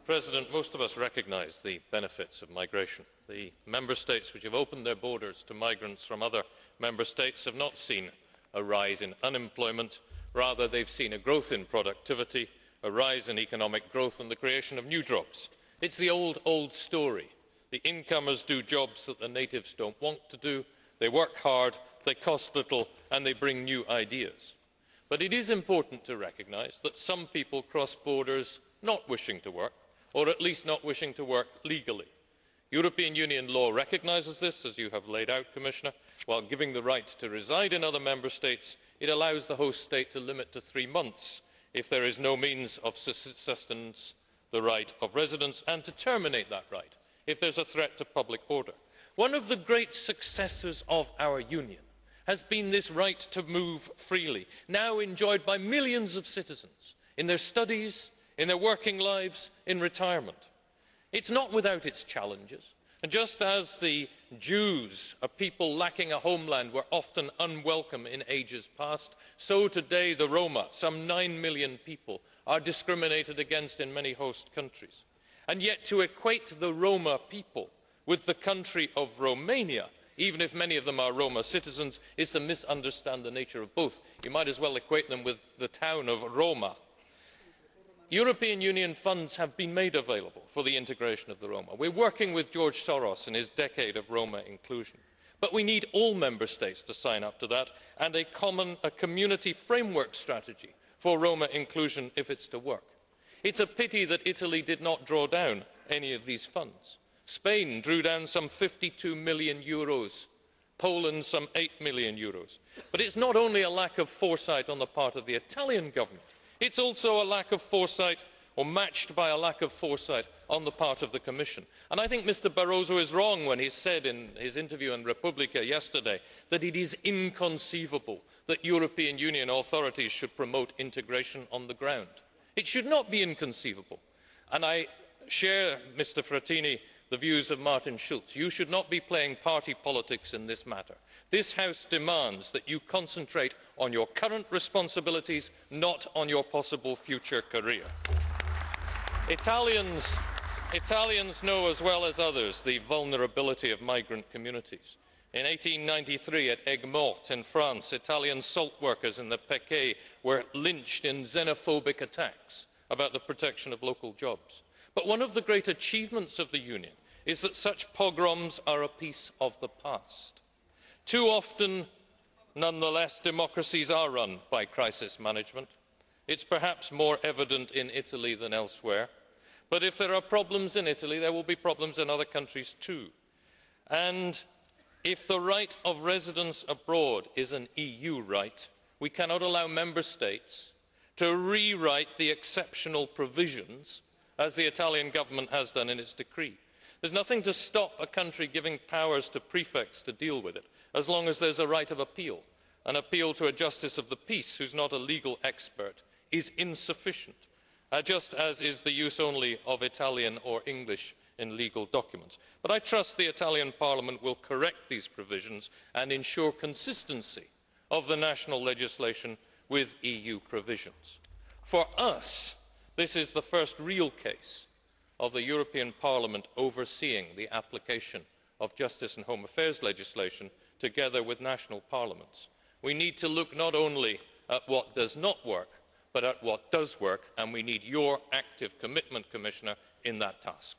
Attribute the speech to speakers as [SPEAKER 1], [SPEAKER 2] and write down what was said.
[SPEAKER 1] President, most of us recognise the benefits of migration. The Member States which have opened their borders to migrants from other Member States have not seen a rise in unemployment. Rather, they have seen a growth in productivity, a rise in economic growth and the creation of new jobs. It is the old story. The incomers do jobs that the natives do not want to do. They work hard, they cost little and they bring new ideas. But it is important to recognise that some people cross borders not wishing to work, or at least not wishing to work legally. European Union law recognises this, as you have laid out, Commissioner. While giving the right to reside in other Member States, it allows the host state to limit to 3 months if there is no means of sustenance the right of residence, and to terminate that right if there is a threat to public order. One of the great successes of our Union has been this right to move freely, now enjoyed by millions of citizens in their studies, in their working lives, in retirement. It is not without its challenges, and just as the Jews, a people lacking a homeland, were often unwelcome in ages past, so today the Roma, some 9 million people, are discriminated against in many host countries. And yet to equate the Roma people with the country of Romania, even if many of them are Roma citizens, is to misunderstand the nature of both. You might as well equate them with the town of Roma. European Union funds have been made available for the integration of the Roma. We are working with George Soros in his decade of Roma inclusion. But we need all Member States to sign up to that, and a community framework strategy for Roma inclusion if it is to work. It is a pity that Italy did not draw down any of these funds. Spain drew down some €52 million, Poland some €8 million. But it is not only a lack of foresight on the part of the Italian government, it is also a lack of foresight, or matched by a lack of foresight, on the part of the Commission. And I think Mr Barroso is wrong when he said in his interview in Repubblica yesterday that it is inconceivable that European Union authorities should promote integration on the ground. It should not be inconceivable. And I share, Mr Frattini, the views of Martin Schulz. You should not be playing party politics in this matter. This House demands that you concentrate on your current responsibilities, not on your possible future career. Italians know as well as others the vulnerability of migrant communities. In 1893 at Aigues-Mortes in France, Italian salt workers in the Pequet were lynched in xenophobic attacks about the protection of local jobs. But one of the great achievements of the Union is that such pogroms are a piece of the past. Too often, nonetheless, democracies are run by crisis management. It is perhaps more evident in Italy than elsewhere. But if there are problems in Italy, there will be problems in other countries too. And if the right of residence abroad is an EU right, we cannot allow Member States to rewrite the exceptional provisions as the Italian government has done in its decree. There is nothing to stop a country giving powers to prefects to deal with it, as long as there is a right of appeal. An appeal to a justice of the peace who is not a legal expert is insufficient, just as is the use only of Italian or English in legal documents. But I trust the Italian Parliament will correct these provisions and ensure consistency of the national legislation with EU provisions. For us, this is the first real case of the European Parliament overseeing the application of justice and home affairs legislation together with national parliaments. We need to look not only at what does not work, but at what does work, and we need your active commitment, Commissioner, in that task.